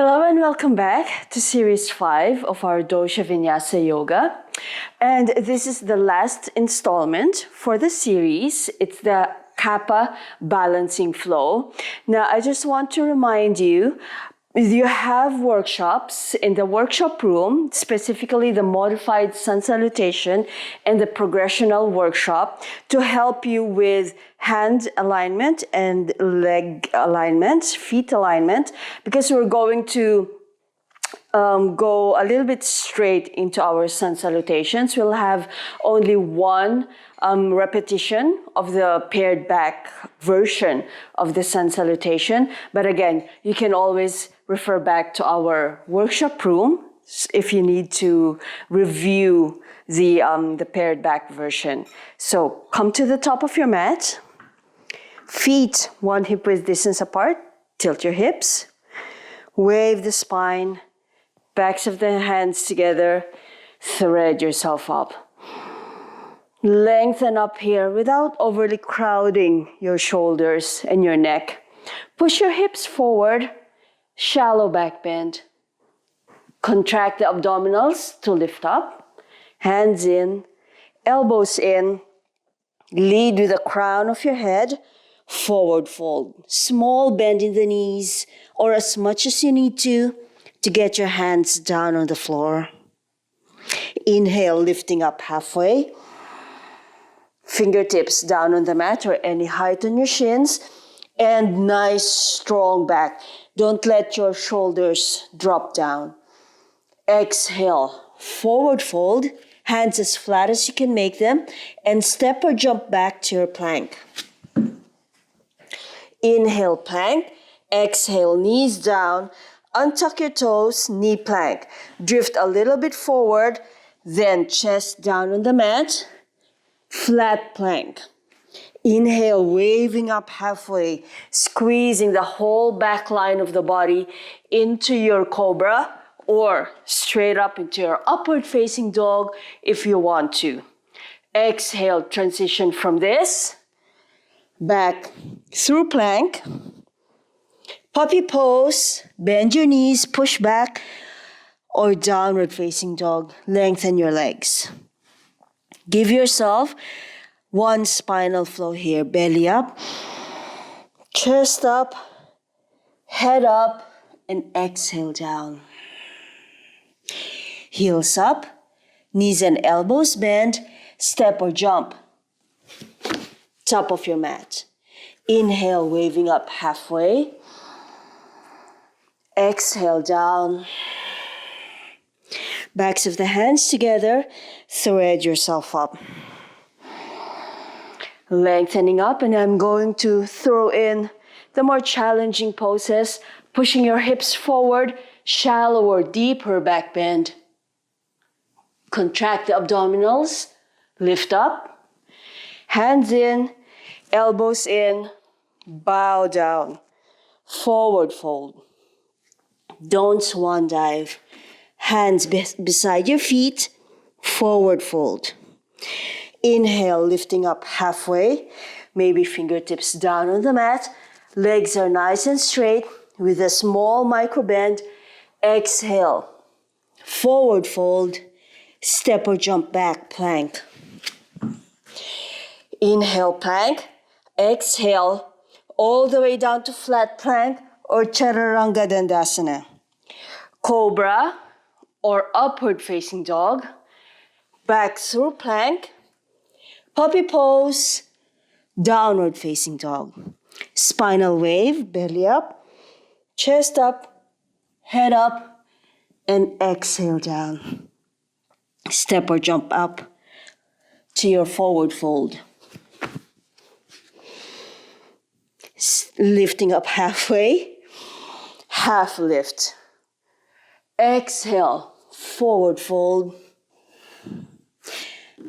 Hello and welcome back to Series 5 of our Dosha Vinyasa Yoga. And this is the last installment for the series. It's the Kapha balancing flow. Now, I just want to remind you, you have workshops in the workshop room, specifically the modified sun salutation and the progressional workshop to help you with hand alignment and leg alignment, feet alignment, because we're going to go a little bit straight into our sun salutations. We'll have only one repetition of the paired back version of the sun salutation. But again, you can always refer back to our workshop room if you need to review the paired back version. So come to the top of your mat. Feet one hip width distance apart. Tilt your hips. Wave the spine. Backs of the hands together. Thread yourself up. Lengthen up here without overly crowding your shoulders and your neck. Push your hips forward. Shallow back bend. Contract the abdominals to lift up. Hands in. Elbows in. Lead with the crown of your head. Forward fold. Small bend in the knees or as much as you need to get your hands down on the floor. Inhale, lifting up halfway. Fingertips down on the mat or any height on your shins. And nice, strong back. Don't let your shoulders drop down. Exhale, forward fold. Hands as flat as you can make them. And step or jump back to your plank. Inhale, plank. Exhale, knees down. Untuck your toes, knee plank. Drift a little bit forward, then chest down on the mat. Flat plank. Inhale, waving up halfway, squeezing the whole back line of the body into your cobra or straight up into your upward facing dog if you want to. Exhale, transition from this, back through plank. Puppy pose, bend your knees, push back, or downward facing dog. Lengthen your legs. Give yourself one spinal flow here. Belly up, chest up, head up, and exhale down. Heels up, knees and elbows bend, step or jump. Top of your mat. Inhale, waving up halfway. Exhale down. Backs of the hands together. Thread yourself up. Lengthening up, and I'm going to throw in the more challenging poses. Pushing your hips forward, shallower, deeper back bend. Contract the abdominals. Lift up. Hands in, elbows in. Bow down. Forward fold. Don't swan dive. Hands beside your feet. Forward fold. Inhale, lifting up halfway. Maybe fingertips down on the mat. Legs are nice and straight with a small micro bend. Exhale. Forward fold. Step or jump back, plank. Inhale, plank. Exhale, all the way down to flat plank or Chaturanga Dandasana. Cobra or upward facing dog. Back through plank. Puppy pose. Downward facing dog. Spinal wave, belly up. Chest up. Head up. And exhale down. Step or jump up to your forward fold. Lifting up halfway. Half lift. Exhale, forward fold.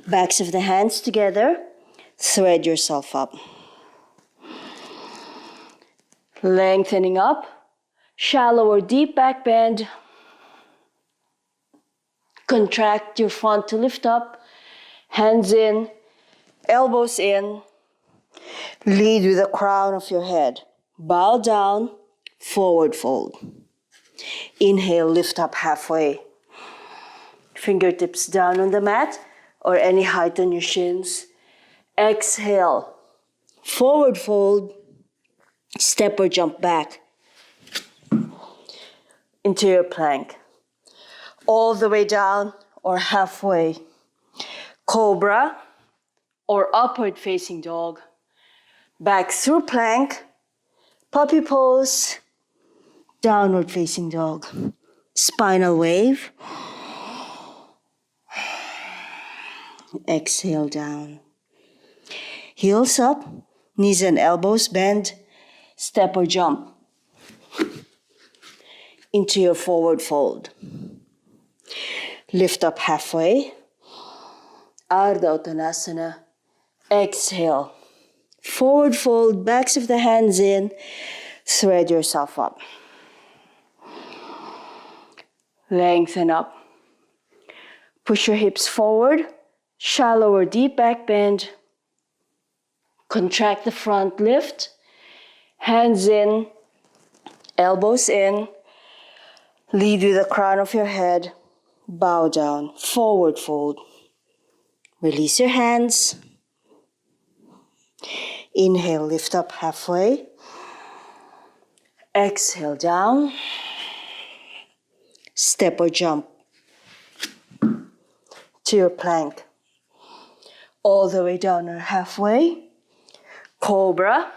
Backs of the hands together. Thread yourself up. Lengthening up. Shallow or deep back bend. Contract your front to lift up. Hands in. Elbows in. Lead with the crown of your head. Bow down. Forward fold. Inhale, lift up halfway. Fingertips down on the mat or any height on your shins. Exhale, forward fold, step or jump back into your plank. All the way down or halfway. Cobra or upward facing dog. Back through plank, puppy pose, downward facing dog. Spinal wave. Exhale down. Heels up, knees and elbows bend, step or jump into your forward fold. Lift up halfway, Ardha Uttanasana. Exhale, forward fold, backs of the hands in, thread yourself up. Lengthen up. Push your hips forward, shallow or deep back bend. Contract the front, lift. Hands in, elbows in. Lead with the crown of your head. Bow down, forward fold. Release your hands. Inhale, lift up halfway. Exhale, down. Step or jump to your plank. All the way down or halfway. Cobra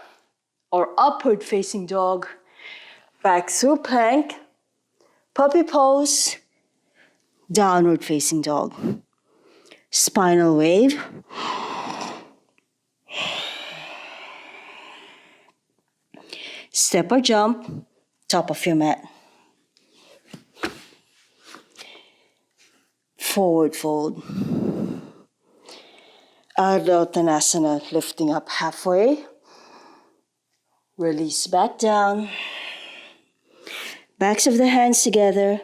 or upward facing dog. Back through plank. Puppy pose. Downward facing dog. Spinal wave. Step or jump, top of your mat. Forward fold. Ardha Uttanasana, lifting up halfway. Release back down. Backs of the hands together.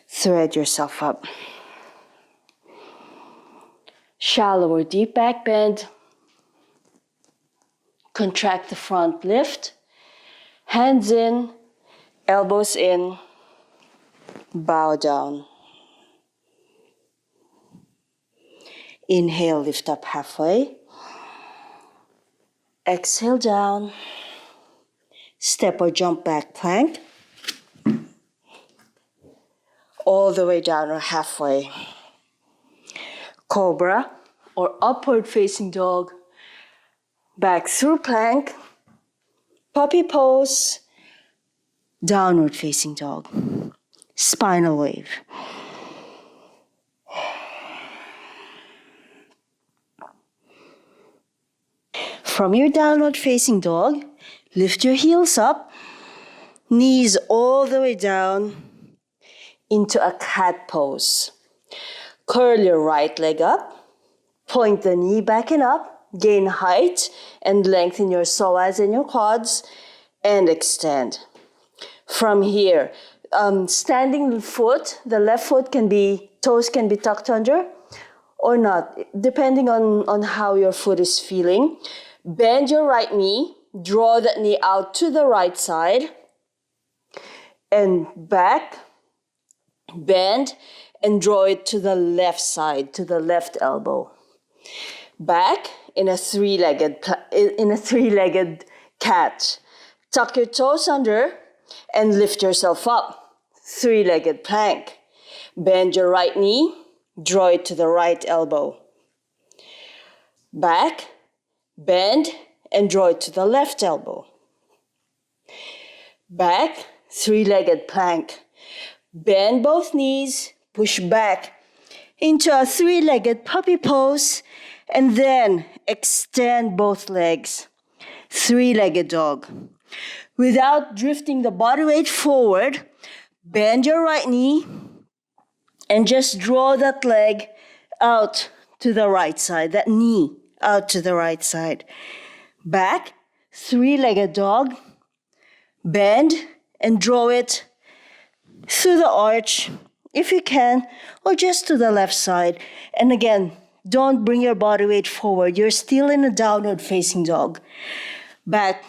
Thread yourself up. Shallow or deep back bend. Contract the front, lift. Hands in, elbows in. Bow down. Inhale, lift up halfway. Exhale, down. Step or jump back plank. All the way down or halfway. Cobra or upward facing dog. Back through plank. Puppy pose. Downward facing dog. Spinal wave. From your downward facing dog, lift your heels up, knees all the way down into a cat pose. Curl your right leg up, point the knee back and up, gain height and lengthen your psoas and your quads, and extend. From here, standing foot, the left foot toes can be tucked under or not, depending on how your foot is feeling. Bend your right knee, draw that knee out to the right side, and back, bend, and draw it to the left side, to the left elbow. Back in a three-legged cat. Tuck your toes under and lift yourself up. Three-legged plank. Bend your right knee, draw it to the right elbow. Back, bend, and draw it to the left elbow. Back, three-legged plank. Bend both knees, push back into a three-legged puppy pose, and then extend both legs. Three-legged dog. Without drifting the body weight forward, bend your right knee and just draw that leg out to the right side, that knee out to the right side. Back, three-legged dog. Bend and draw it through the arch, if you can, or just to the left side. And again, don't bring your body weight forward. You're still in a downward facing dog. Back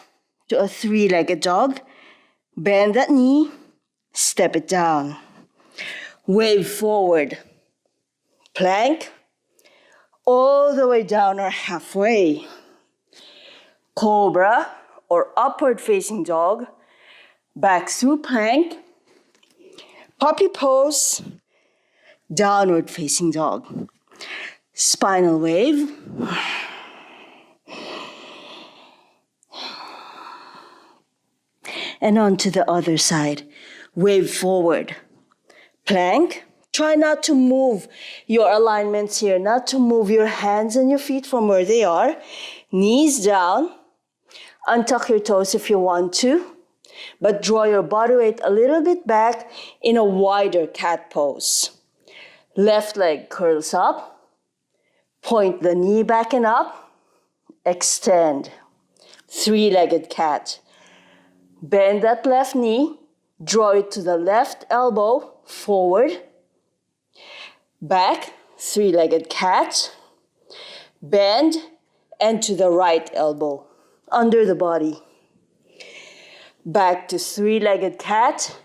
to a three-legged dog. Bend that knee, step it down. Wave forward, plank, all the way down or halfway. Cobra or upward facing dog, back through plank, puppy pose, downward facing dog. Spinal wave. And on to the other side. Wave forward. Plank. Try not to move your alignments here, not to move your hands and your feet from where they are. Knees down. Untuck your toes if you want to, but draw your body weight a little bit back in a wider cat pose. Left leg curls up. Point the knee back and up. Extend. Three-legged cat. Bend that left knee. Draw it to the left elbow. Forward. Back. Three-legged cat. Bend. And to the right elbow. Under the body. Back to three-legged cat.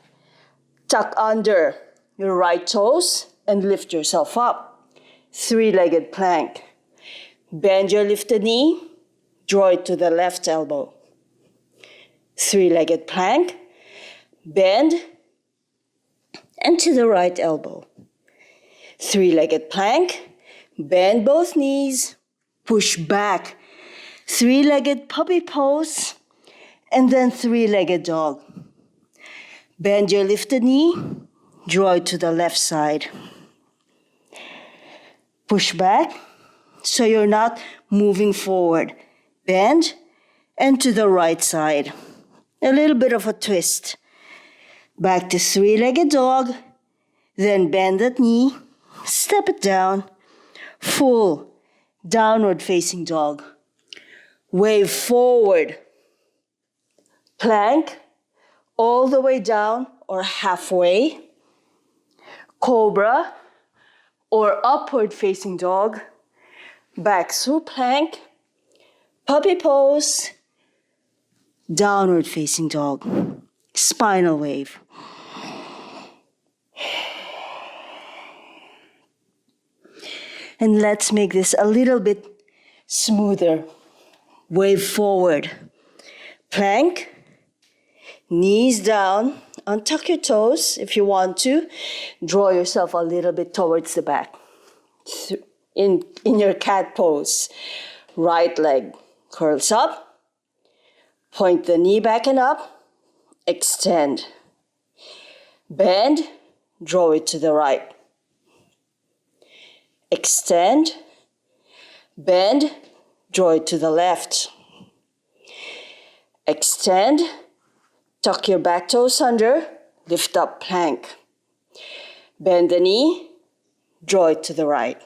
Tuck under your right toes and lift yourself up. Three-legged plank. Bend your lifted knee. Draw it to the left elbow. Three-legged plank. Bend and to the right elbow. Three-legged plank. Bend both knees. Push back. Three-legged puppy pose. And then three-legged dog. Bend your lifted knee. Draw it to the left side. Push back so you're not moving forward. Bend and to the right side. A little bit of a twist. Back to three-legged dog. Then bend that knee. Step it down. Full downward facing dog. Wave forward. Plank all the way down or halfway. Cobra or upward facing dog. Back through plank. Puppy pose. Downward facing dog. Spinal wave. And let's make this a little bit smoother. Wave forward. Plank. Knees down. Untuck your toes if you want to. Draw yourself a little bit towards the back. In your cat pose. Right leg curls up. Point the knee back and up. Extend. Bend. Draw it to the right. Extend. Bend. Draw it to the left. Extend. Tuck your back toes under. Lift up plank. Bend the knee. Draw it to the right.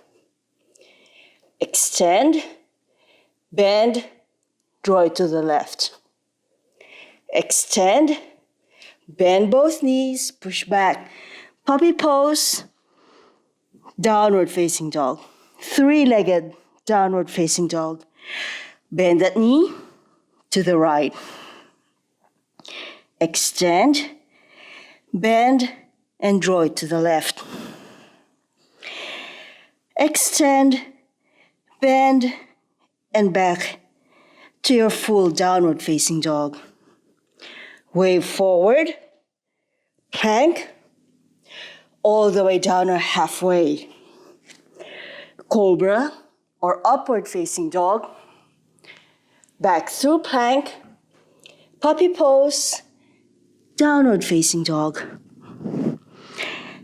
Extend. Bend. Draw it to the left. Extend. Bend both knees. Push back. Puppy pose. Downward facing dog. Three-legged downward facing dog. Bend that knee to the right. Extend, bend, and draw it to the left. Extend, bend, and back to your full downward facing dog. Wave forward, plank, all the way down or halfway. Cobra or upward facing dog. Back through plank, puppy pose, downward facing dog.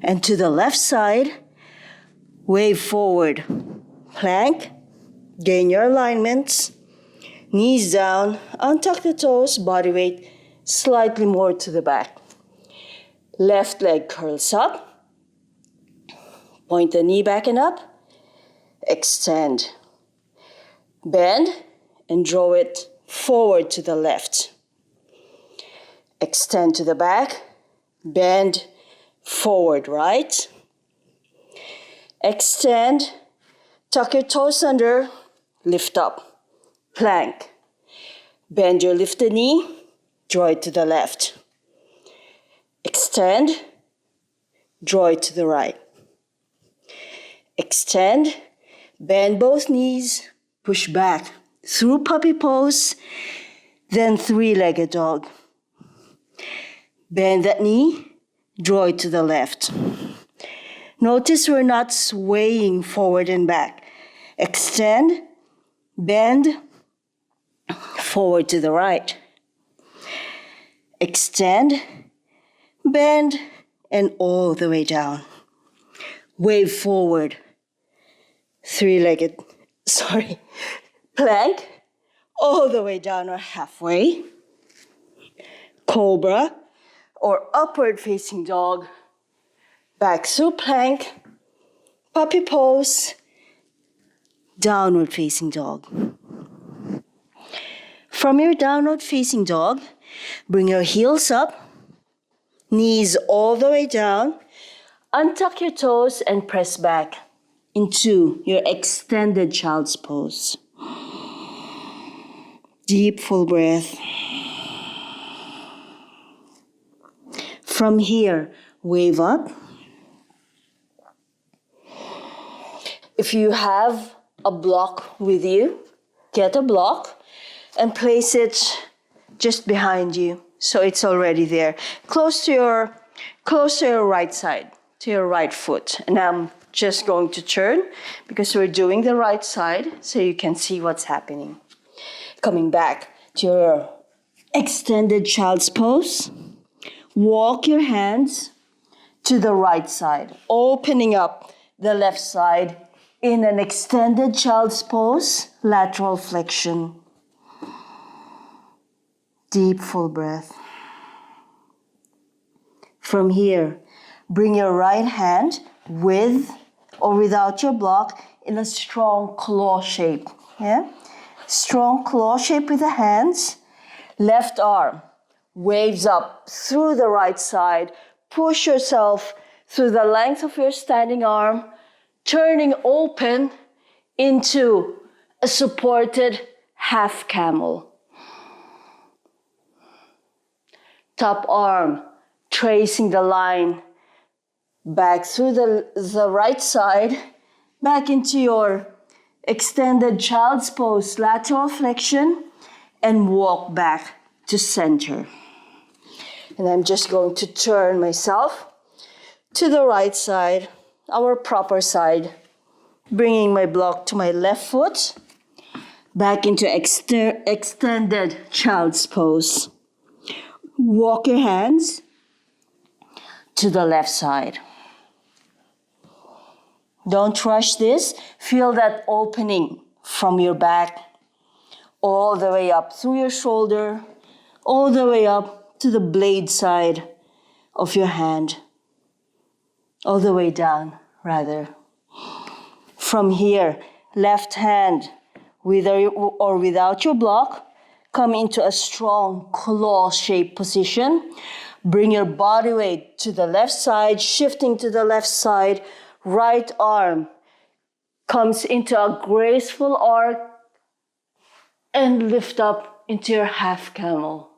And to the left side, wave forward, plank, gain your alignments, knees down, untuck the toes, body weight slightly more to the back. Left leg curls up, point the knee back and up, extend, bend, and draw it forward to the left. Extend to the back, bend, forward, right. Extend, tuck your toes under, lift up, plank. Bend your lifted knee, draw it to the left. Extend, draw it to the right. Extend, bend both knees, push back through puppy pose, then three-legged dog. Bend that knee, draw it to the left. Notice we're not swaying forward and back. Extend, bend, forward to the right. Extend, bend, and all the way down. Wave forward. Plank, all the way down or halfway. Cobra or upward facing dog. Back through plank, puppy pose, downward facing dog. From your downward facing dog, bring your heels up, knees all the way down, untuck your toes and press back into your extended child's pose. Deep, full breath. From here, wave up. If you have a block with you, get a block and place it just behind you so it's already there, close to your right side, to your right foot. And I'm just going to turn because we're doing the right side so you can see what's happening. Coming back to your extended child's pose. Walk your hands to the right side, opening up the left side in an extended child's pose, lateral flexion. Deep, full breath. From here, bring your right hand with or without your block in a strong claw shape. Yeah? Strong claw shape with the hands. Left arm waves up through the right side. Push yourself through the length of your standing arm, turning open into a supported half camel. Top arm tracing the line back through the right side, back into your extended child's pose, lateral flexion, and walk back to center. And I'm just going to turn myself to the right side, our proper side, bringing my block to my left foot, back into extended child's pose. Walk your hands to the left side. Don't rush this. Feel that opening from your back all the way up through your shoulder, all the way up to the blade side of your hand, all the way down, rather. From here, left hand, with or without your block, come into a strong claw-shaped position. Bring your body weight to the left side, shifting to the left side. Right arm comes into a graceful arc and lift up into your half camel.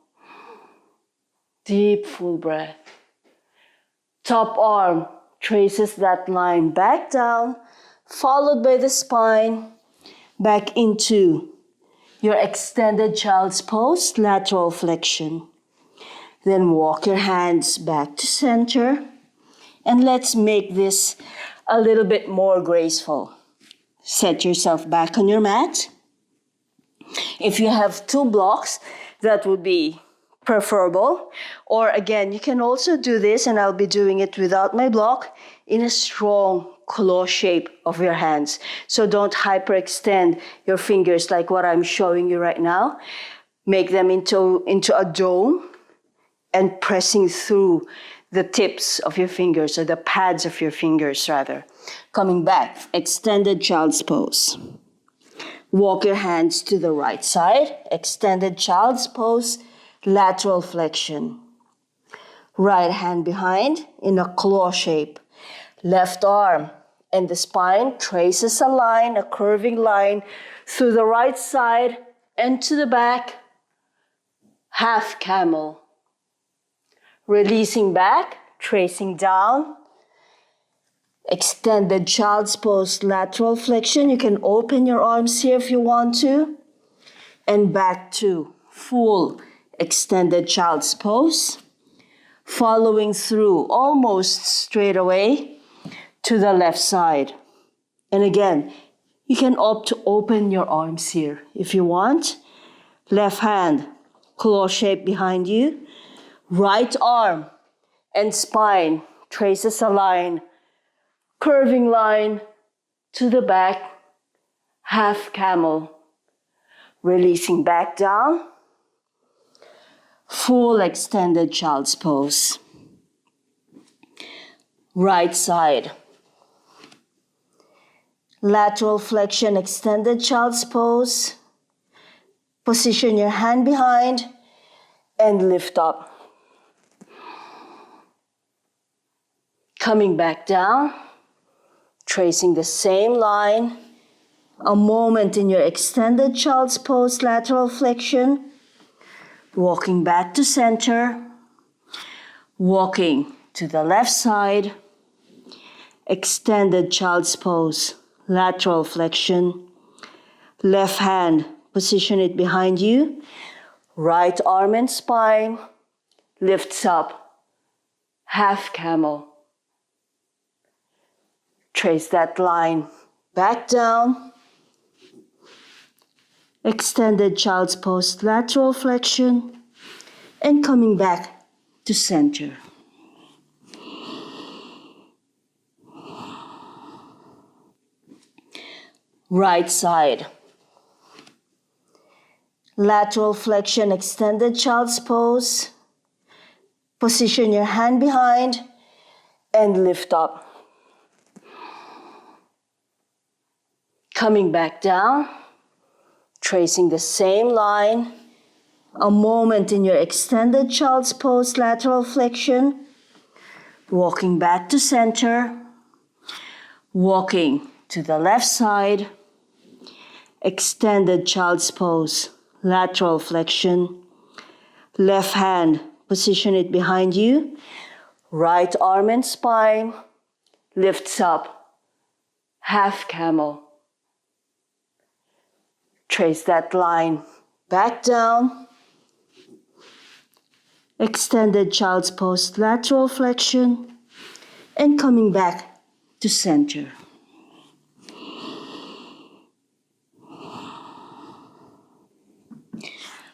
Deep, full breath. Top arm traces that line back down, followed by the spine, back into your extended child's pose, lateral flexion. Then walk your hands back to center. And let's make this a little bit more graceful. Set yourself back on your mat. If you have two blocks, that would be preferable. Or again, you can also do this, and I'll be doing it without my block, in a strong claw shape of your hands. So don't hyperextend your fingers like what I'm showing you right now. Make them into a dome and pressing through the tips of your fingers, or the pads of your fingers rather. Coming back, extended child's pose. Walk your hands to the right side, extended child's pose, lateral flexion. Right hand behind in a claw shape. Left arm and the spine traces a line, a curving line, through the right side and to the back. Half camel. Releasing back, tracing down. Extended child's pose, lateral flexion. You can open your arms here if you want to. And back to full extended child's pose. Following through almost straight away to the left side. And again, you can opt to open your arms here if you want. Left hand, claw shape behind you. Right arm and spine traces a line, curving line to the back, half camel. Releasing back down, full extended child's pose. Right side. Lateral flexion, extended child's pose. Position your hand behind and lift up. Coming back down, tracing the same line. A moment in your extended child's pose, lateral flexion. Walking back to center. Walking to the left side. Extended child's pose, lateral flexion. Left hand, position it behind you. Right arm and spine lifts up, half camel. Trace that line back down. Extended child's pose, lateral flexion, and coming back to center. Right side. Lateral flexion, extended child's pose. Position your hand behind and lift up. Coming back down. Tracing the same line. A moment in your extended child's pose, lateral flexion. Walking back to center. Walking to the left side. Extended child's pose, lateral flexion. Left hand, position it behind you. Right arm and spine lifts up, half camel. Trace that line back down. Extended child's pose, lateral flexion, and coming back to center.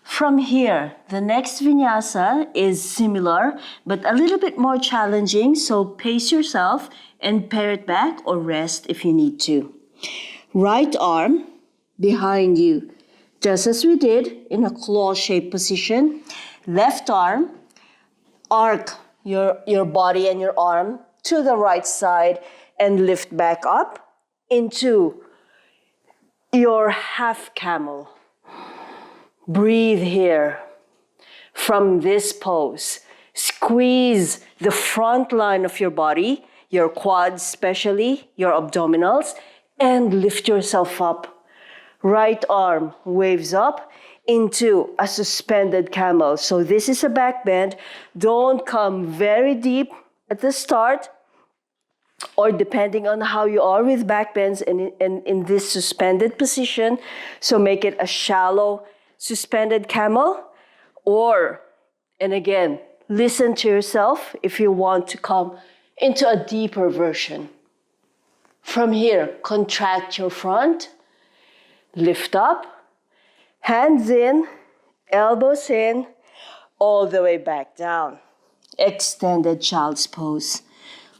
From here, the next vinyasa is similar but a little bit more challenging, so pace yourself and pare it back or rest if you need to. Right arm behind you, just as we did in a claw-shaped position. Left arm, arc your body and your arm to the right side and lift back up into your half camel. Breathe here. From this pose, squeeze the front line of your body, your quads especially, your abdominals, and lift yourself up. Right arm waves up into a suspended camel. So this is a back bend. Don't come very deep at the start, or depending on how you are with back bends and in this suspended position. So make it a shallow suspended camel, or, and again, listen to yourself if you want to come into a deeper version. From here, contract your front, lift up, hands in, elbows in, all the way back down. Extended child's pose.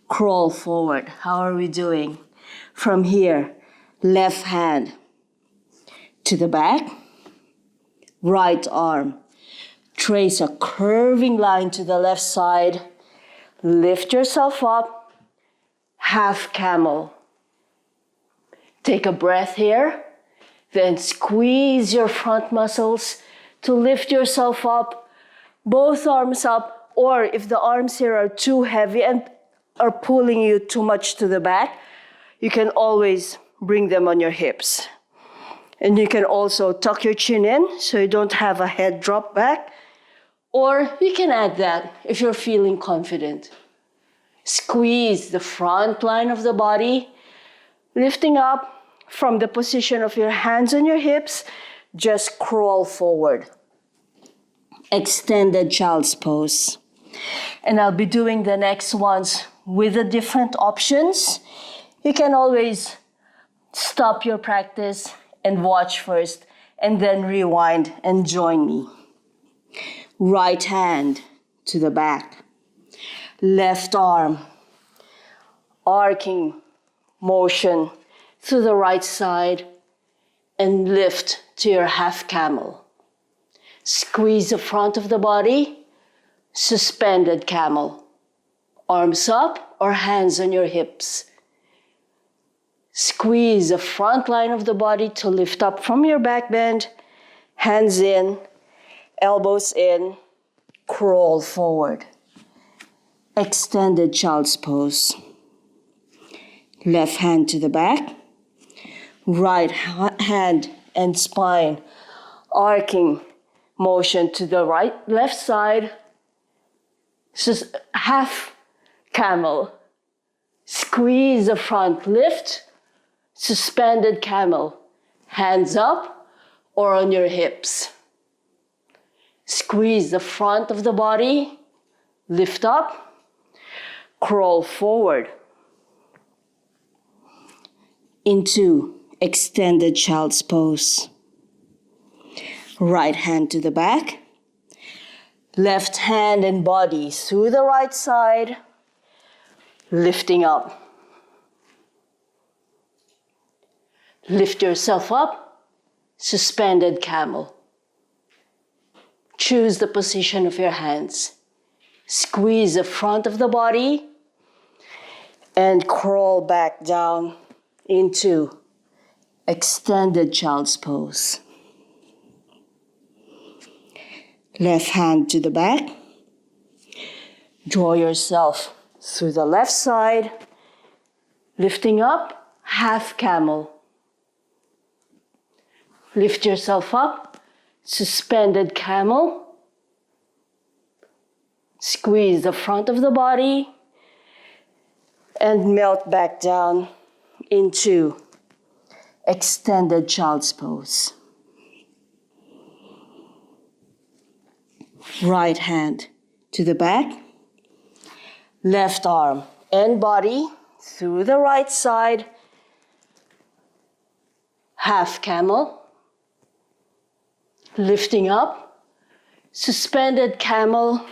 Crawl forward. How are we doing? From here, left hand to the back, right arm. Trace a curving line to the left side. Lift yourself up, half camel. Take a breath here. Then squeeze your front muscles to lift yourself up, both arms up, or if the arms here are too heavy and are pulling you too much to the back, you can always bring them on your hips. And you can also tuck your chin in so you don't have a head drop back, Or you can add that if you're feeling confident. Squeeze the front line of the body, lifting up from the position of your hands on your hips, just crawl forward. Extended child's pose. And I'll be doing the next ones with the different options. You can always stop your practice and watch first, and then rewind and join me. Right hand to the back. Left arm, arcing motion to the right side, and lift to your half camel. Squeeze the front of the body, suspended camel. Arms up or hands on your hips. Squeeze the front line of the body to lift up from your back bend. Hands in, elbows in, crawl forward. Extended child's pose. Left hand to the back. Right hand and spine arcing motion to the left side. Half camel. Squeeze the front, lift. Suspended camel. Hands up or on your hips. Squeeze the front of the body. Lift up. Crawl forward. Into extended child's pose. Right hand to the back. Left hand and body through the right side. Lifting up. Lift yourself up. Suspended camel. Choose the position of your hands. Squeeze the front of the body and crawl back down into extended child's pose. Left hand to the back. Draw yourself through the left side, lifting up, half camel. Lift yourself up, suspended camel. Squeeze the front of the body and melt back down into extended child's pose. Right hand to the back. Left arm and body through the right side. Half camel. Lifting up. Suspended camel.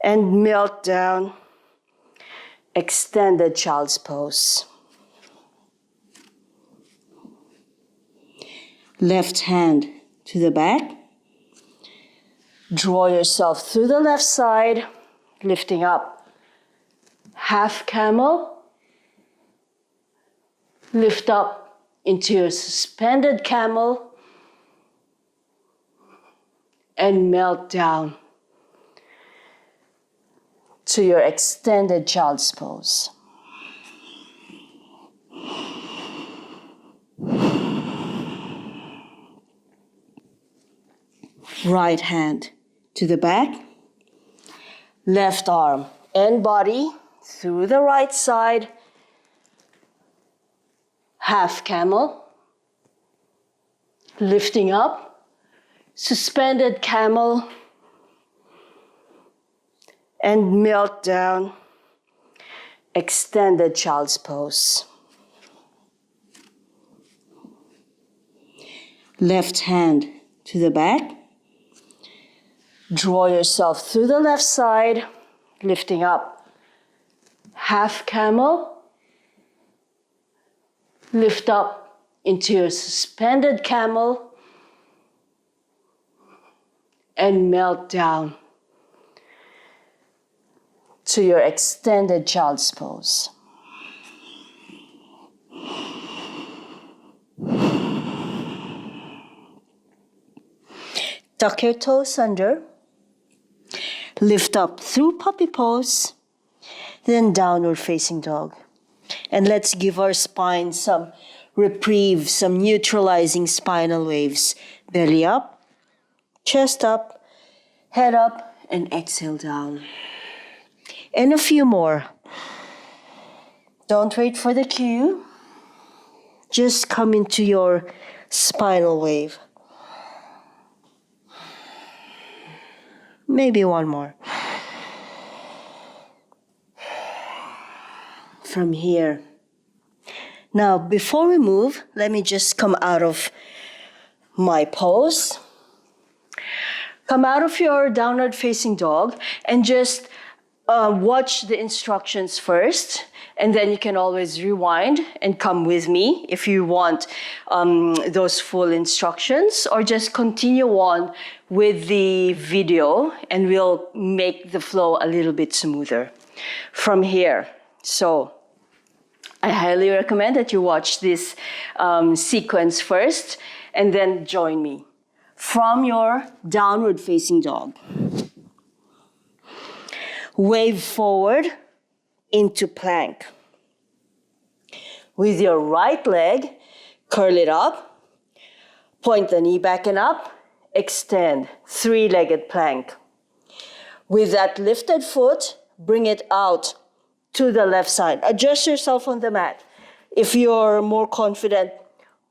And melt down. Extended child's pose. Left hand to the back. Draw yourself through the left side, lifting up. Half camel. Lift up into your suspended camel. And melt down to your extended child's pose. Right hand to the back. Left arm and body through the right side. Half camel. Lifting up. Suspended camel. And melt down. Extended child's pose. Left hand to the back. Draw yourself through the left side, lifting up. Half camel. Lift up into your suspended camel. And melt down to your extended child's pose. Tuck your toes under. Lift up through puppy pose, then downward facing dog. And let's give our spine some reprieve, some neutralizing spinal waves. Belly up, chest up, head up, and exhale down. And a few more. Don't wait for the cue. Just come into your spinal wave. Maybe one more. From here. Now, before we move, let me just come out of my pose. Come out of your downward facing dog and just watch the instructions first. And then you can always rewind and come with me if you want those full instructions, or just continue on with the video and we'll make the flow a little bit smoother from here. So I highly recommend that you watch this sequence first and then join me. From your downward facing dog, wave forward into plank. With your right leg, curl it up, point the knee back and up, extend, three-legged plank. With that lifted foot, bring it out to the left side. Adjust yourself on the mat. If you're more confident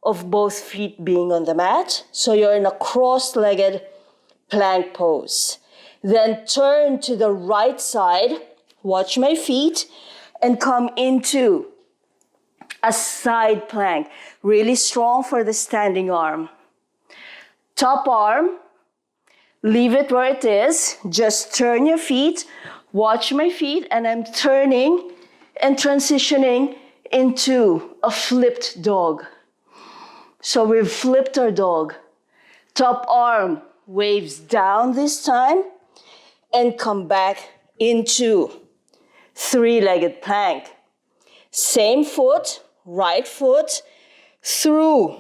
of both feet being on the mat, so you're in a cross-legged plank pose. Then turn to the right side, watch my feet, and come into a side plank. Really strong for the standing arm. Top arm, leave it where it is. Just turn your feet, watch my feet, and I'm turning and transitioning into a flipped dog. So we've flipped our dog. Top arm waves down this time and come back into three-legged plank. Same foot, right foot, through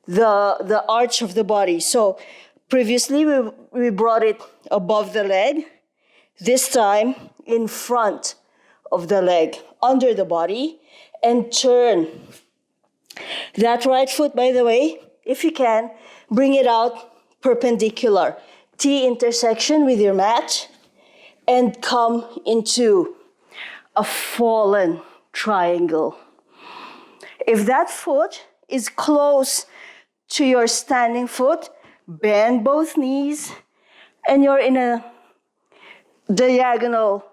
the arch of the body. So previously we brought it above the leg. This time in front of the leg, under the body, and turn. That right foot, by the way, if you can, bring it out perpendicular. T intersection with your mat and come into a fallen triangle. If that foot is close to your standing foot, bend both knees and you're in a diagonal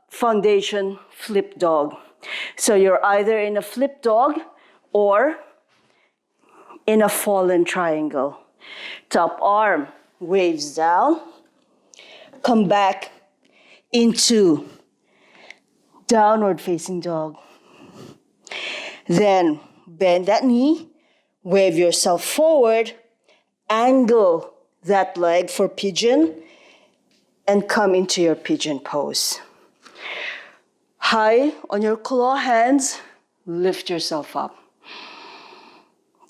foundation flip dog. So you're either in a flip dog or in a fallen triangle. Top arm waves down, come back into downward facing dog. Then bend that knee, wave yourself forward, angle that leg for pigeon, and come into your pigeon pose. High on your claw hands, lift yourself up.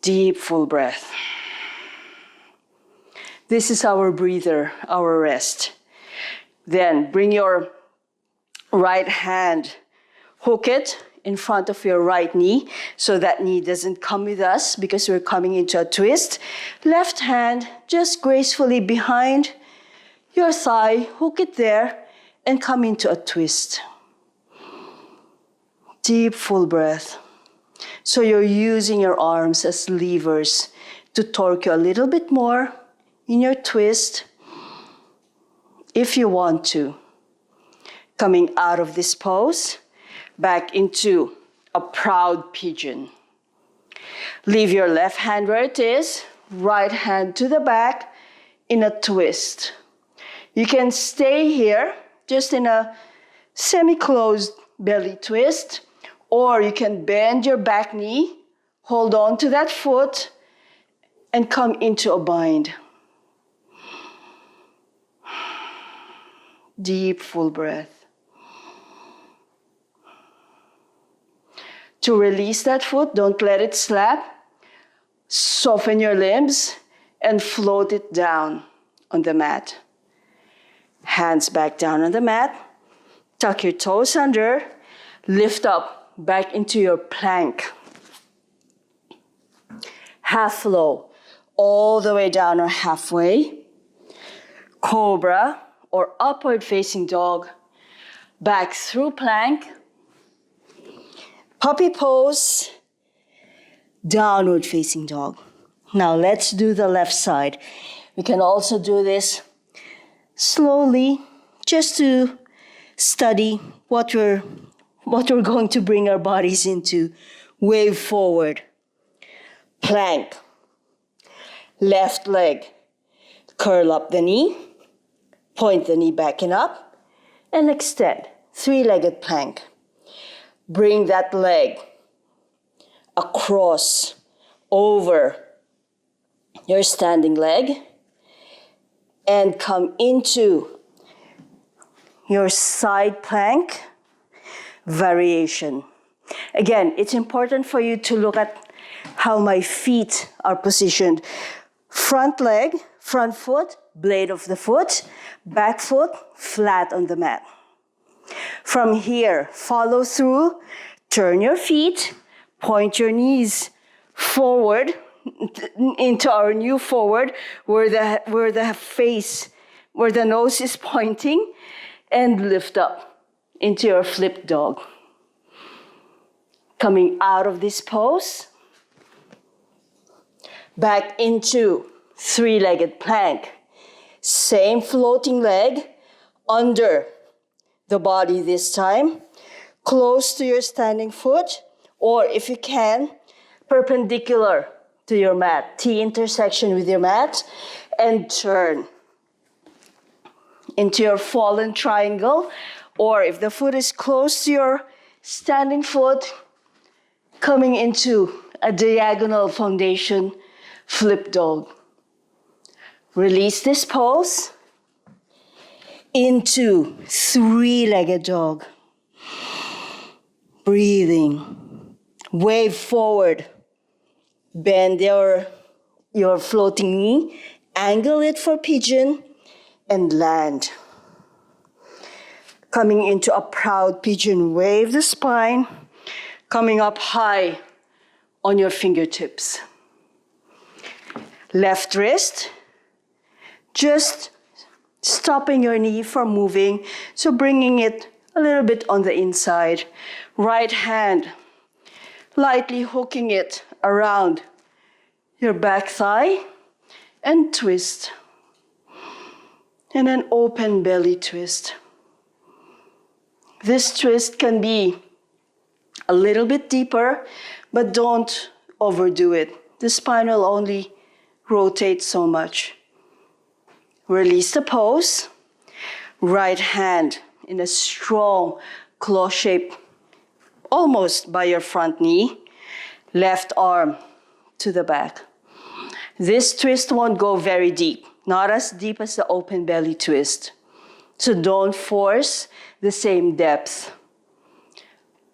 Deep, full breath. This is our breather, our rest. Then bring your right hand, hook it in front of your right knee so that knee doesn't come with us because we're coming into a twist. Left hand just gracefully behind your thigh, hook it there and come into a twist. Deep, full breath. So you're using your arms as levers to torque you a little bit more in your twist if you want to. Coming out of this pose, back into a proud pigeon. Leave your left hand where it is, right hand to the back in a twist. You can stay here just in a semi-closed belly twist, or you can bend your back knee, hold on to that foot, and come into a bind. Deep, full breath. To release that foot, don't let it slap. Soften your limbs and float it down on the mat. Hands back down on the mat. Tuck your toes under. Lift up back into your plank. Half flow, all the way down or halfway. Cobra or upward facing dog, back through plank, puppy pose, downward facing dog. Now let's do the left side. We can also do this slowly just to study what we're going to bring our bodies into. Wave forward, plank, left leg, curl up the knee, point the knee back and up, and extend. Three-legged plank. Bring that leg across, over your standing leg, and come into your side plank variation. Again, it's important for you to look at how my feet are positioned. Front leg, front foot, blade of the foot, back foot, flat on the mat. From here, follow through, turn your feet, point your knees forward into our new forward where the nose is pointing, and lift up into your flip dog. Coming out of this pose, back into three-legged plank. Same floating leg under the body this time, close to your standing foot, or if you can, perpendicular to your mat, T intersection with your mat, and turn into your fallen triangle, or if the foot is close to your standing foot, coming into a diagonal foundation flip dog. Release this pose into three-legged dog. Breathing. Wave forward. Bend your floating knee. Angle it for pigeon and land. Coming into a proud pigeon. Wave the spine. Coming up high on your fingertips. Left wrist, just stopping your knee from moving, so bringing it a little bit on the inside. Right hand, lightly hooking it around your back thigh and twist. And an open belly twist. This twist can be a little bit deeper, but don't overdo it. The spine will only rotate so much. Release the pose. Right hand in a strong claw shape, almost by your front knee. Left arm to the back. This twist won't go very deep, not as deep as the open belly twist. So don't force the same depth.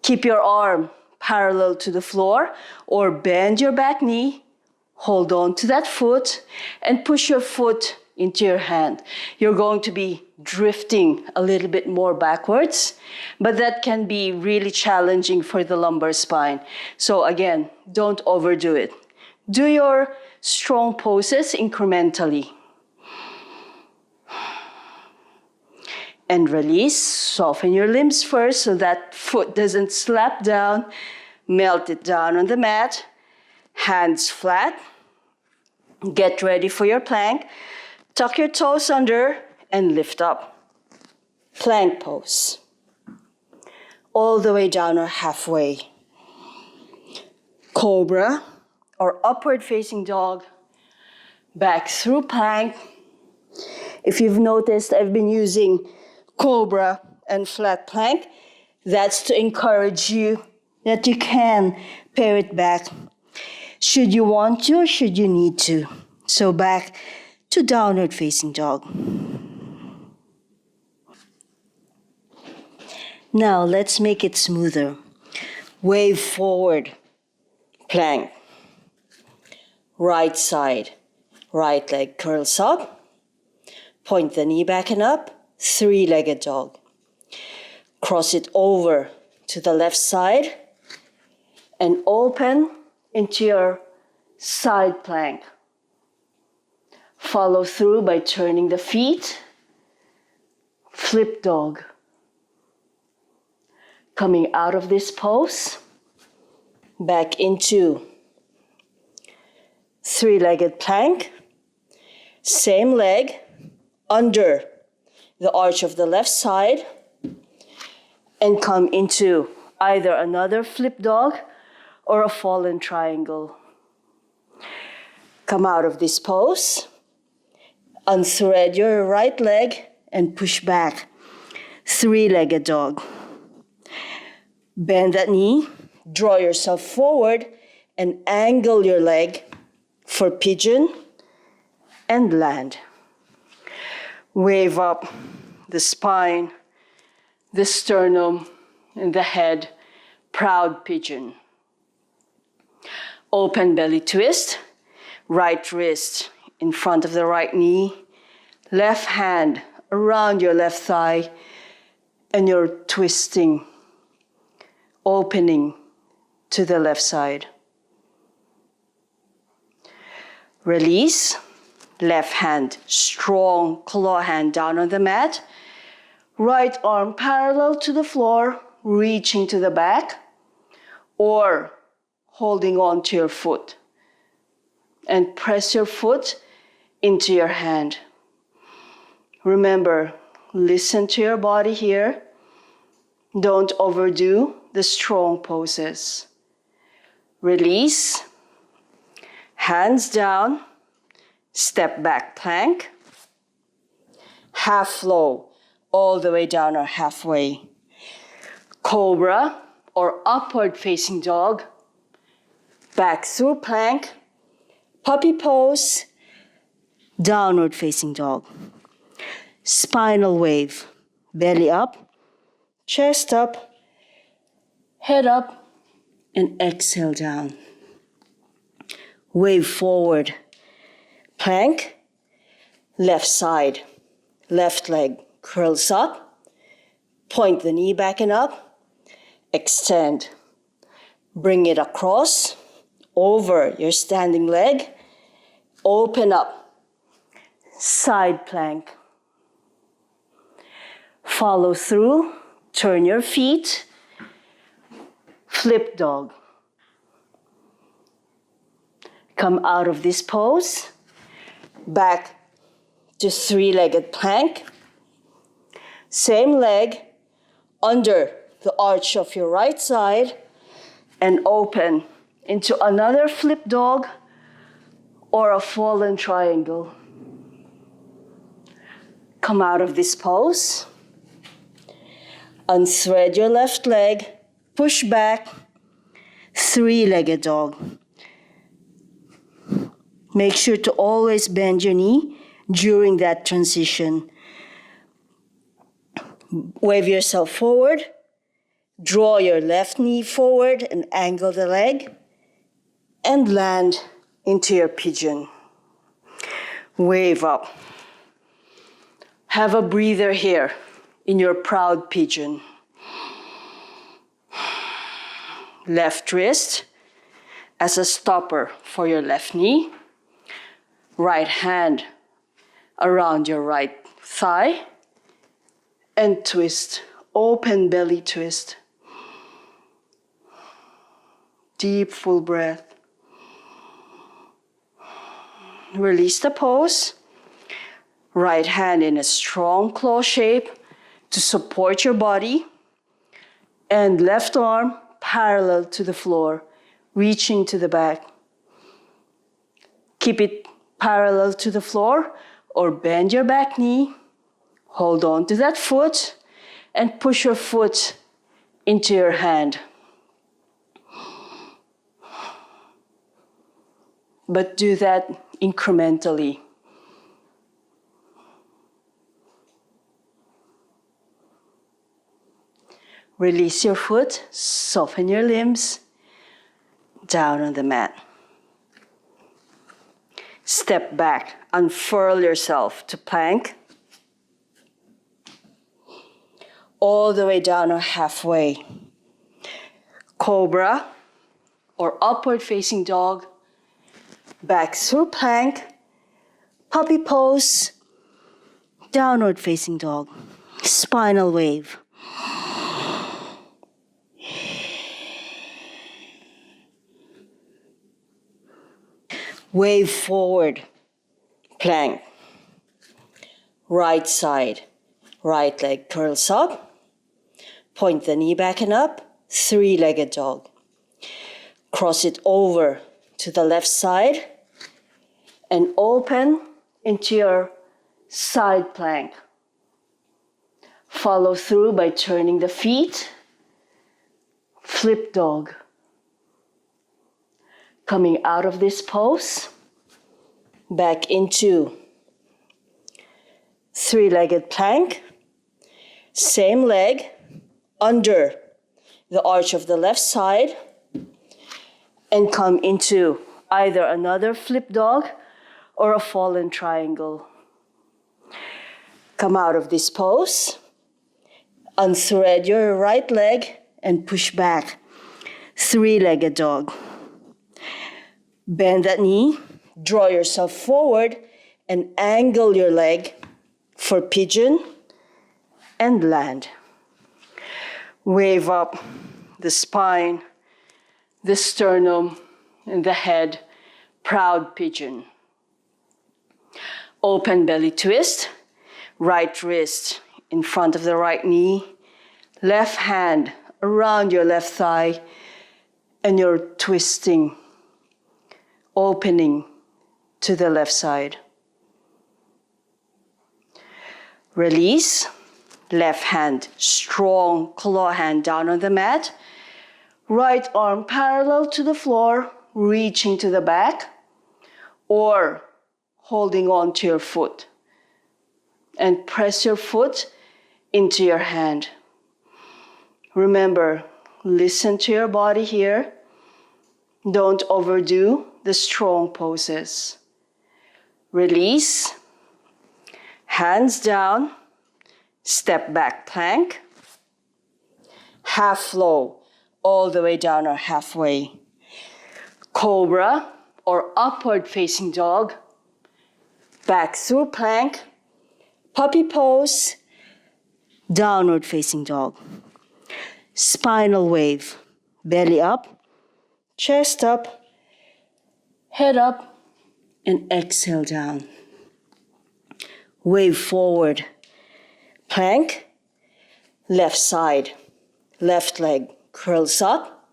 Keep your arm parallel to the floor or bend your back knee, hold on to that foot and push your foot into your hand. You're going to be drifting a little bit more backwards, but that can be really challenging for the lumbar spine. So again, don't overdo it. Do your strong poses incrementally. And release, soften your limbs first so that foot doesn't slap down. Melt it down on the mat. Hands flat. Get ready for your plank. Tuck your toes under and lift up. Plank pose. All the way down or halfway. Cobra or upward facing dog. Back through plank. If you've noticed, I've been using cobra and flat plank. That's to encourage you that you can pare it back should you want to or should you need to. So back to downward facing dog. Now let's make it smoother. Wave forward, plank. Right side, right leg curls up. Point the knee back and up. Three-legged dog. Cross it over to the left side and open into your side plank. Follow through by turning the feet. Flip dog. Coming out of this pose, back into three-legged plank. Same leg under the arch of the left side and come into either another flip dog or a fallen triangle. Come out of this pose, unthread your right leg and push back. Three-legged dog. Bend that knee, draw yourself forward and angle your leg for pigeon and land. Wave up the spine, the sternum, and the head. Proud pigeon. Open belly twist. Right wrist in front of the right knee. Left hand around your left thigh. And you're twisting, opening to the left side. Release. Left hand, strong claw hand down on the mat. Right arm parallel to the floor, reaching to the back, or holding on to your foot. And press your foot into your hand. Remember, listen to your body here. Don't overdo the strong poses. Release. Hands down. Step back plank. Half flow all the way down or halfway. Cobra or upward facing dog. Back through plank. Puppy pose. Downward facing dog. Spinal wave. Belly up. Chest up. Head up. And exhale down. Wave forward. Plank, left side, left leg curls up, point the knee back and up, extend, bring it across, over your standing leg, open up, side plank. Follow through, turn your feet, flip dog. Come out of this pose. Back to three-legged plank. Same leg under the arch of your right side and open into another flip dog or a fallen triangle. Come out of this pose. Unthread your left leg, push back, three-legged dog. Make sure to always bend your knee during that transition. Wave yourself forward. Draw your left knee forward and angle the leg. And land into your pigeon. Wave up. Have a breather here in your proud pigeon. Left wrist as a stopper for your left knee. Right hand around your right thigh and twist, open belly twist. Deep full breath. Release the pose. Right hand in a strong claw shape to support your body and left arm parallel to the floor, reaching to the back. Keep it parallel to the floor or bend your back knee. Hold on to that foot and push your foot into your hand. But do that incrementally. Release your foot, soften your limbs, down on the mat. Step back, unfurl yourself to plank. All the way down or halfway. Cobra or upward facing dog. Back through plank. Puppy pose, downward facing dog, spinal wave. Wave forward, plank. Right side, right leg curls up. Point the knee back and up, three-legged dog. Cross it over to the left side and open into your side plank. Follow through by turning the feet. Flip dog. Coming out of this pose, back into three-legged plank. Same leg under the arch of the left side and come into either another flip dog or a fallen triangle. Come out of this pose, unthread your right leg and push back. Three-legged dog. Bend that knee, draw yourself forward and angle your leg for pigeon and land. Wave up the spine, the sternum, and the head. Proud pigeon. Open belly twist. Right wrist in front of the right knee. Left hand around your left thigh. And you're twisting, opening to the left side. Release. Left hand, strong claw hand down on the mat. Right arm parallel to the floor, reaching to the back, or holding on to your foot. And press your foot into your hand. Remember, listen to your body here. Don't overdo the strong poses. Release. Hands down. Step back plank. Half flow all the way down or halfway. Cobra or upward facing dog. Back through plank. Puppy pose. Downward facing dog. Spinal wave. Belly up. Chest up. Head up. And exhale down. Wave forward. Plank, left side, left leg curls up,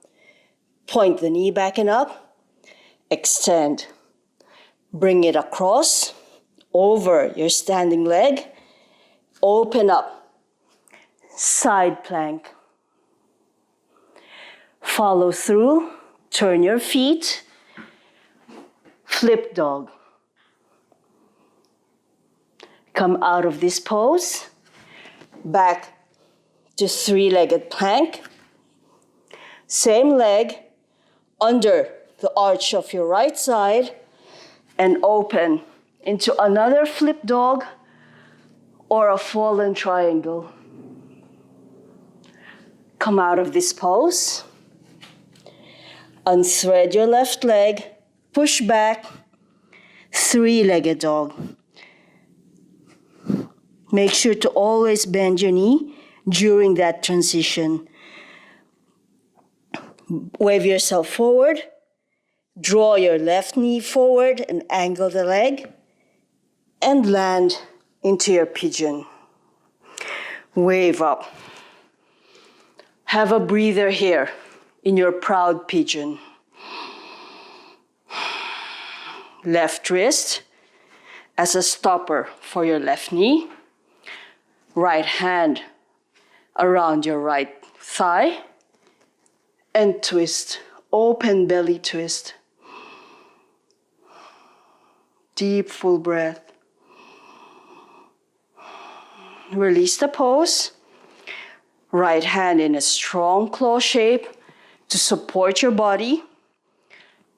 point the knee back and up, extend, bring it across, over your standing leg, open up, side plank. Follow through, turn your feet, flip dog. Come out of this pose. Back to three-legged plank. Same leg under the arch of your right side and open into another flip dog or a fallen triangle. Come out of this pose. Unthread your left leg, push back, three-legged dog. Make sure to always bend your knee during that transition. Wave yourself forward. Draw your left knee forward and angle the leg. And land into your pigeon. Wave up. Have a breather here in your proud pigeon. Left wrist as a stopper for your left knee. Right hand around your right thigh and twist, open belly twist. Deep full breath. Release the pose. Right hand in a strong claw shape to support your body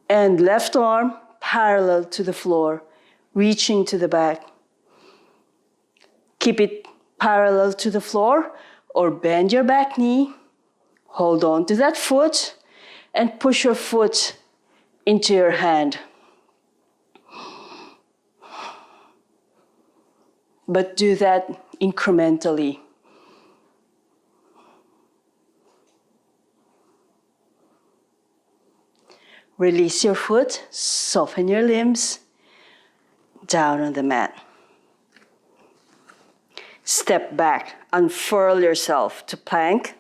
and left arm parallel to the floor, reaching to the back. Keep it parallel to the floor or bend your back knee. Hold on to that foot and push your foot into your hand. but do that incrementally. Release your foot, soften your limbs, down on the mat. Step back, unfurl yourself to plank.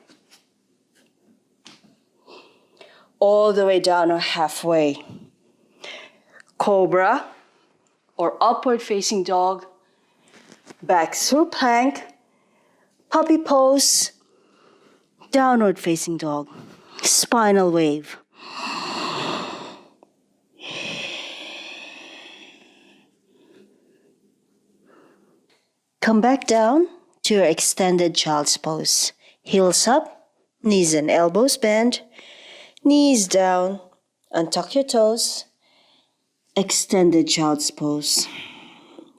All the way down or halfway. Cobra or upward facing dog. Back through plank. Puppy pose. Downward facing dog. Spinal wave. Come back down to your extended child's pose. Heels up, knees and elbows bend, knees down, untuck your toes. Extended child's pose.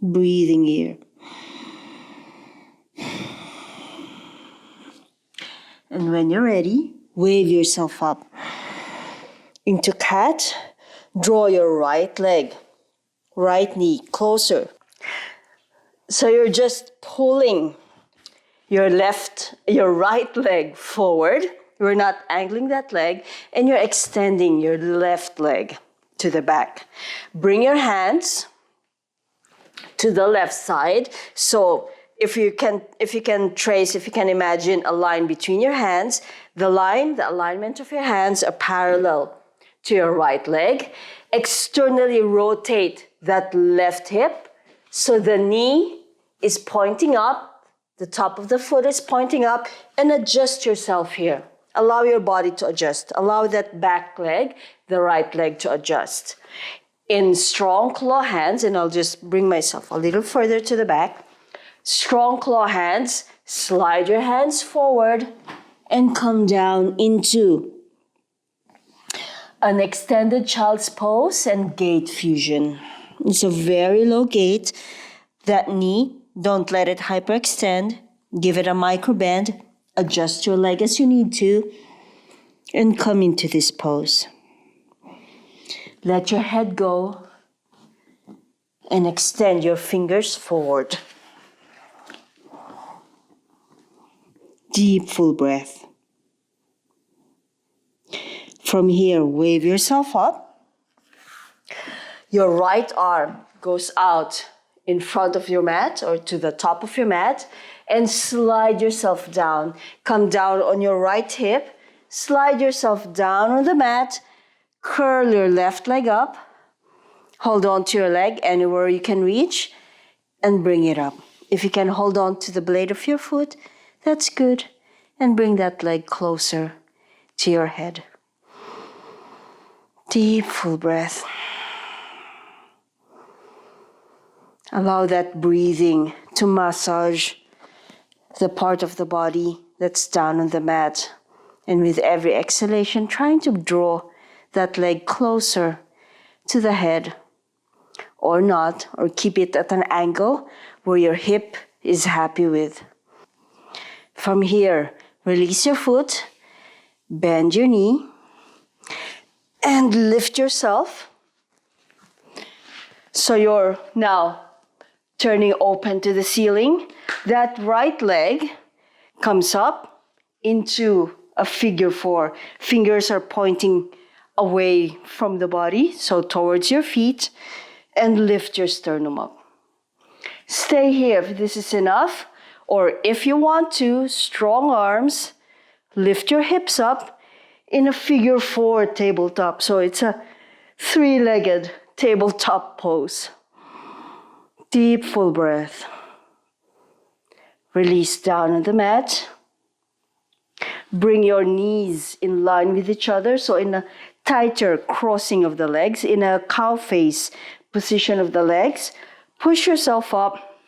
Breathing here. And when you're ready, wave yourself up into cat. Draw your right leg, right knee closer. So you're just pulling your right leg forward. You're not angling that leg, and you're extending your left leg to the back. Bring your hands to the left side. So if you can imagine a line between your hands, the alignment of your hands are parallel to your right leg. Externally rotate that left hip. So the knee is pointing up, the top of the foot is pointing up, and adjust yourself here. Allow your body to adjust. Allow that back leg, the right leg, to adjust. In strong claw hands, and I'll just bring myself a little further to the back. Strong claw hands, slide your hands forward and come down into an extended child's pose and gate fusion. It's a very low gate. That knee, don't let it hyperextend. Give it a micro bend. Adjust your leg as you need to. And come into this pose. Let your head go. And extend your fingers forward. Deep, full breath. From here, wave yourself up. Your right arm goes out in front of your mat or to the top of your mat and slide yourself down. Come down on your right hip, slide yourself down on the mat, curl your left leg up, hold on to your leg anywhere you can reach and bring it up. If you can hold on to the blade of your foot, that's good. And bring that leg closer to your head. Deep, full breath. Allow that breathing to massage the part of the body that's down on the mat. And with every exhalation, trying to draw that leg closer to the head or not, or keep it at an angle where your hip is happy with. From here, release your foot, bend your knee, and lift yourself. So you're now turning open to the ceiling. That right leg comes up into a figure four. Fingers are pointing away from the body, so towards your feet, and lift your sternum up. Stay here if this is enough, or if you want to, strong arms, lift your hips up in a figure four tabletop. So it's a three-legged tabletop pose. Deep, full breath. Release down on the mat. Bring your knees in line with each other. So in a tighter crossing of the legs, in a cow face position of the legs. Push yourself up.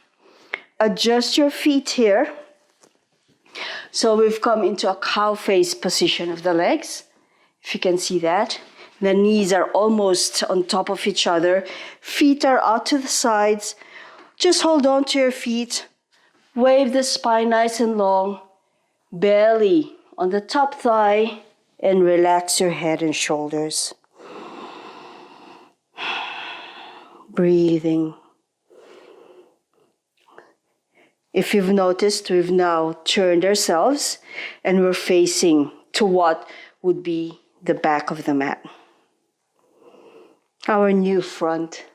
Adjust your feet here. So we've come into a cow face position of the legs. If you can see that. The knees are almost on top of each other. Feet are out to the sides. Just hold on to your feet. Wave the spine nice and long. Belly on the top thigh. And relax your head and shoulders. Breathing. If you've noticed, we've now turned ourselves and we're facing to what would be the back of the mat. Our new front.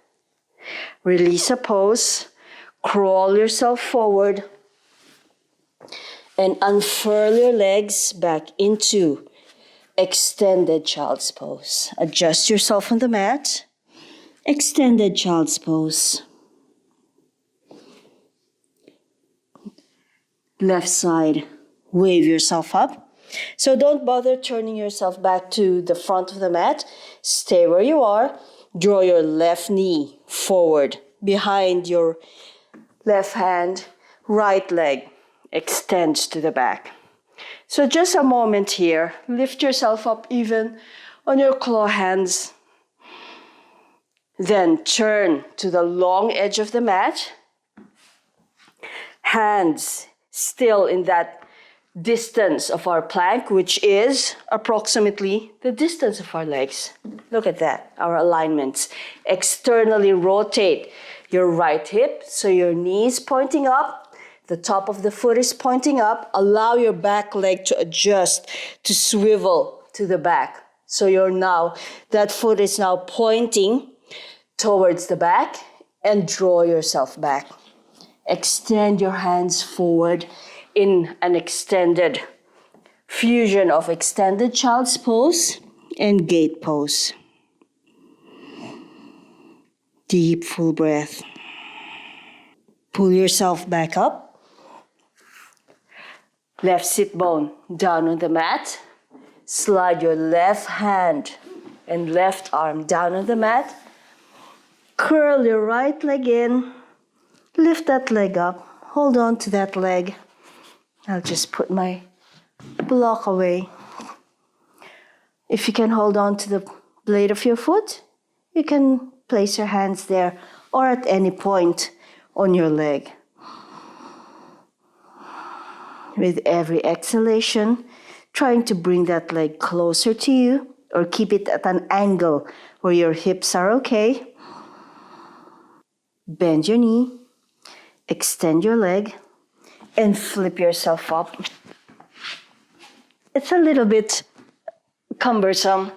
Release a pose, crawl yourself forward, and unfurl your legs back into extended child's pose. Adjust yourself on the mat. Extended child's pose. Left side, wave yourself up. So don't bother turning yourself back to the front of the mat. Stay where you are. Draw your left knee forward behind your left hand. Right leg extends to the back. So just a moment here. Lift yourself up even on your claw hands. Then turn to the long edge of the mat. Hands still in that distance of our plank, which is approximately the distance of our legs. Look at that, our alignments. Externally rotate your right hip, so your knee is pointing up, the top of the foot is pointing up. Allow your back leg to adjust, to swivel to the back. So that foot is now pointing towards the back, and draw yourself back. Extend your hands forward in an extended fusion of extended child's pose and gate pose. Deep, full breath. Pull yourself back up. Left sit bone down on the mat. Slide your left hand and left arm down on the mat. Curl your right leg in. Lift that leg up. Hold on to that leg. I'll just put my block away. If you can hold on to the blade of your foot, you can place your hands there or at any point on your leg. With every exhalation, trying to bring that leg closer to you or keep it at an angle where your hips are okay. Bend your knee, extend your leg, and flip yourself up. It's a little bit cumbersome,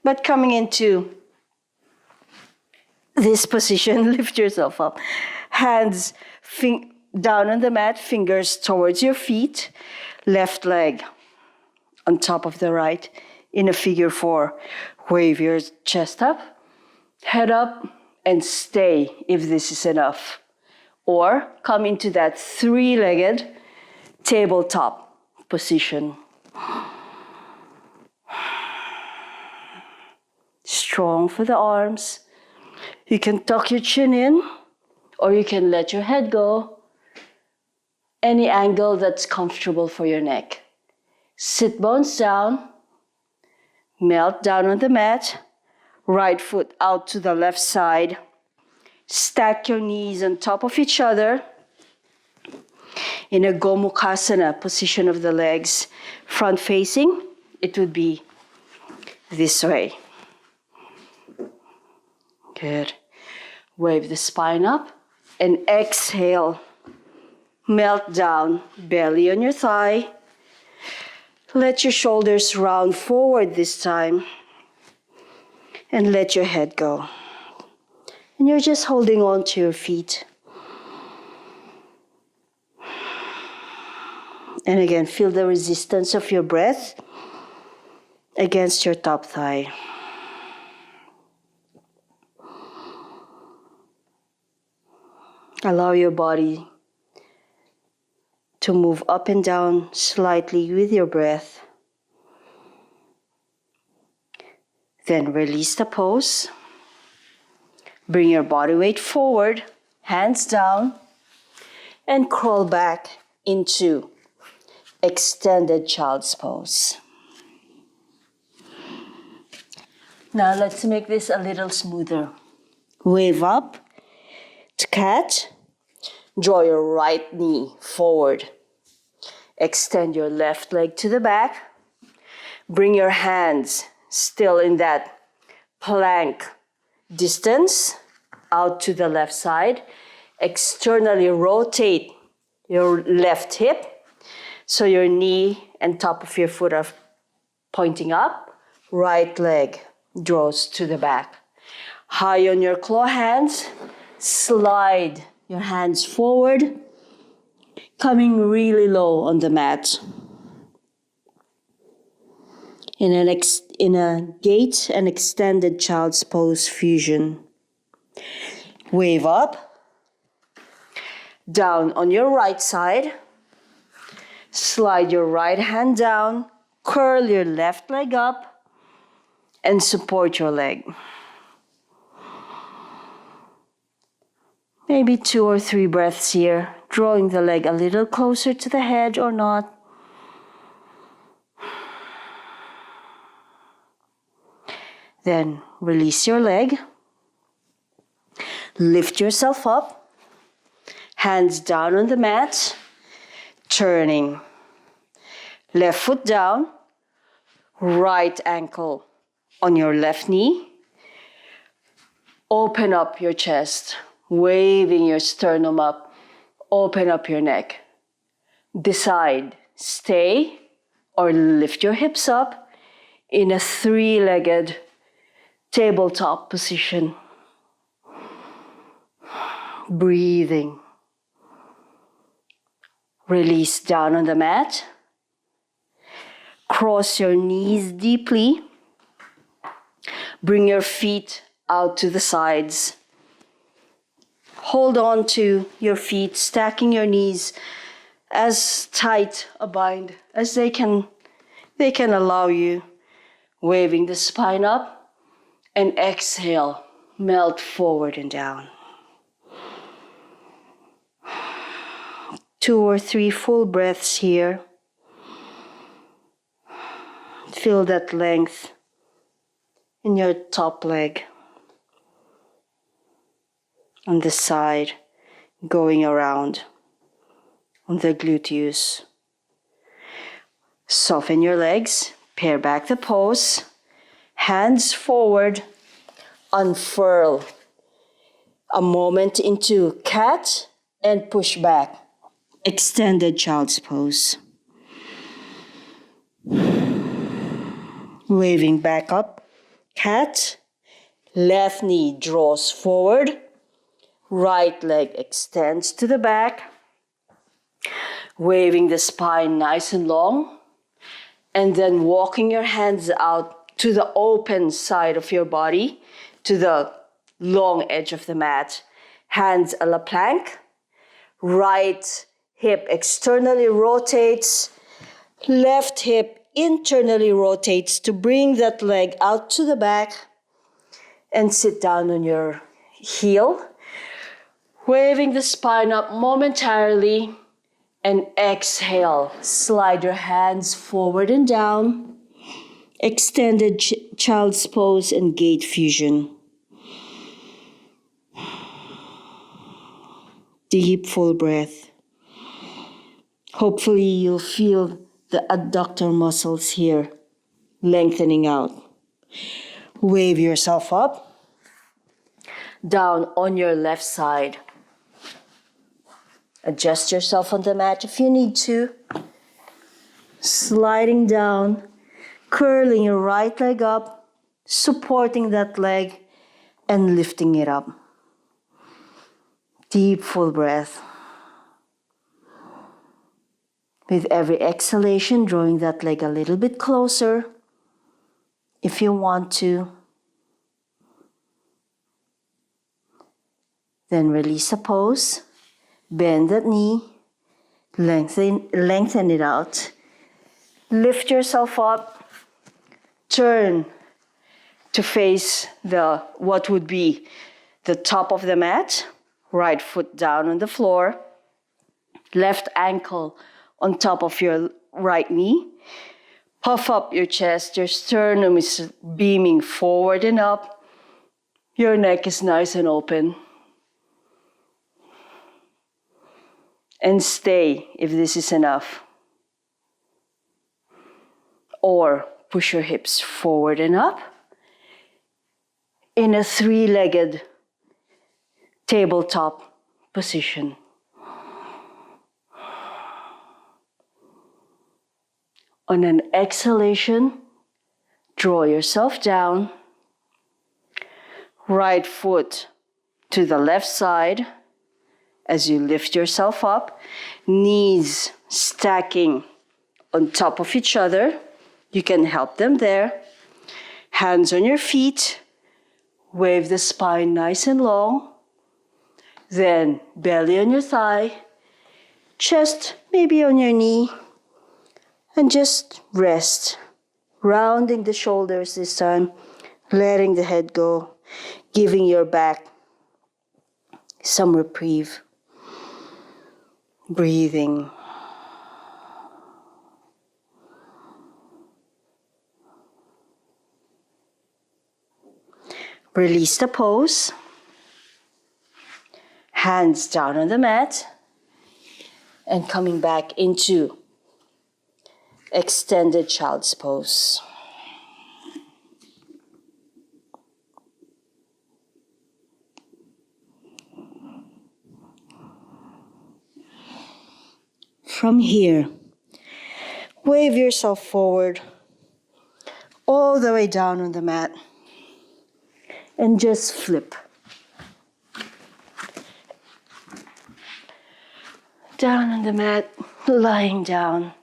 but coming into this position, lift yourself up. Hands down on the mat, fingers towards your feet, left leg on top of the right in a figure 4. Wave your chest up, head up, and stay if this is enough. Or come into that 3-legged tabletop position. Strong for the arms. You can tuck your chin in, or you can let your head go. Any angle that's comfortable for your neck. Sit bones down. Melt down on the mat. Right foot out to the left side. Stack your knees on top of each other in a Gomukhasana position of the legs. Front facing, it would be this way. Good. Wave the spine up and exhale. Melt down, belly on your thigh. Let your shoulders round forward this time. And let your head go. And you're just holding on to your feet. And again, feel the resistance of your breath against your top thigh. Allow your body to move up and down slightly with your breath. Then release the pose. Bring your body weight forward, hands down, and crawl back into extended child's pose. Now let's make this a little smoother. Wave up to cat. Draw your right knee forward. Extend your left leg to the back. Bring your hands still in that plank distance out to the left side. Externally rotate your left hip. So your knee and top of your foot are pointing up. Right leg draws to the back. High on your claw hands, slide your hands forward, coming really low on the mat. In a gate and extended child's pose fusion. Wave up, down on your right side, slide your right hand down, curl your left leg up, and support your leg. Maybe 2 or 3 breaths here, drawing the leg a little closer to the head or not. Then release your leg, lift yourself up, hands down on the mat, turning. Left foot down, right ankle on your left knee. Open up your chest, waving your sternum up, open up your neck. Decide, stay or lift your hips up in a 3-legged tabletop position. Breathing. Release down on the mat. Cross your knees deeply. Bring your feet out to the sides. Hold on to your feet, stacking your knees as tight a bind as they can allow you. Waving the spine up. And exhale, melt forward and down. 2 or 3 full breaths here. Feel that length in your top leg. On the side, going around on the gluteus. Soften your legs, pare back the pose. Hands forward, unfurl. A moment into cat and push back. Extended child's pose. Waving back up, cat. Left knee draws forward. Right leg extends to the back. Waving the spine nice and long. And then walking your hands out to the open side of your body, to the long edge of the mat. Hands a la plank. Right hip externally rotates. Left hip internally rotates to bring that leg out to the back. And sit down on your heel. Waving the spine up momentarily. And exhale. Slide your hands forward and down. Extended child's pose and gate fusion. Deep full breath. Hopefully you'll feel the adductor muscles here lengthening out. Wave yourself up. Down on your left side. Adjust yourself on the mat if you need to. Sliding down. Curling your right leg up, supporting that leg and lifting it up. Deep full breath. With every exhalation, drawing that leg a little bit closer if you want to. Then release the pose, bend that knee, lengthen it out. Lift yourself up. Turn to face what would be the top of the mat. Right foot down on the floor. Left ankle on top of your right knee. Puff up your chest. Your sternum is beaming forward and up. Your neck is nice and open. And stay if this is enough. Or push your hips forward and up in a 3-legged tabletop position. On an exhalation, draw yourself down. Right foot to the left side as you lift yourself up. Knees stacking on top of each other. You can help them there. Hands on your feet. Wave the spine nice and long. Then belly on your thigh. Chest maybe on your knee. And just rest. Rounding the shoulders this time. Letting the head go. Giving your back some reprieve. Breathing. Release the pose. Hands down on the mat. And coming back into extended child's pose. From here, wave yourself forward all the way down on the mat and just flip. Down on the mat, lying down.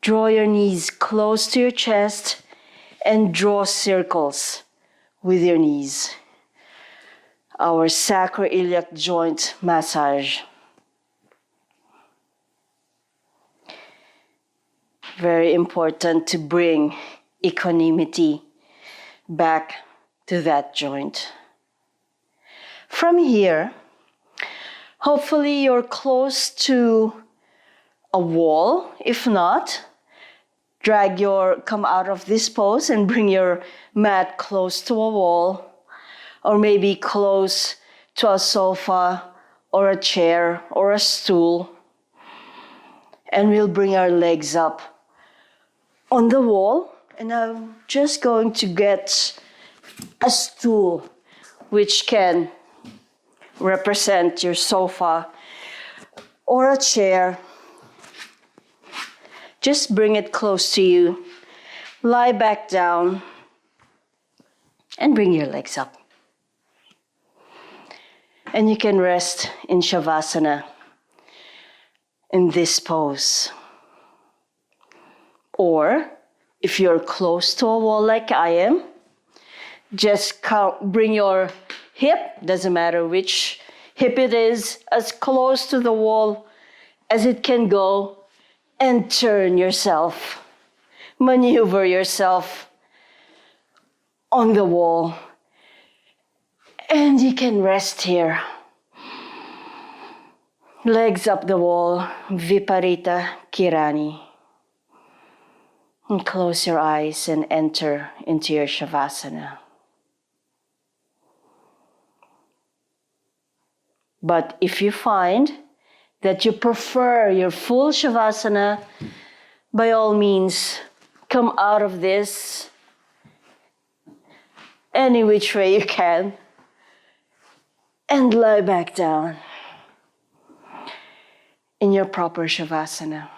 Draw your knees close to your chest and draw circles with your knees. Our sacroiliac joint massage. Very important to bring equanimity back to that joint. From here, hopefully you're close to a wall. If not, come out of this pose and bring your mat close to a wall, or maybe close to a sofa or a chair or a stool. And we'll bring our legs up on the wall, and I'm just going to get a stool which can represent your sofa or a chair. Just bring it close to you. Lie back down and bring your legs up. And you can rest in Shavasana in this pose. Or, if you're close to a wall like I am, just bring your hip, doesn't matter which hip it is, as close to the wall as it can go, and turn yourself, maneuver yourself on the wall. And you can rest here. Legs up the wall, Viparita Kirani. And close your eyes and enter into your Shavasana. But if you find that you prefer your full Shavasana, by all means, come out of this any which way you can and lie back down in your proper Shavasana.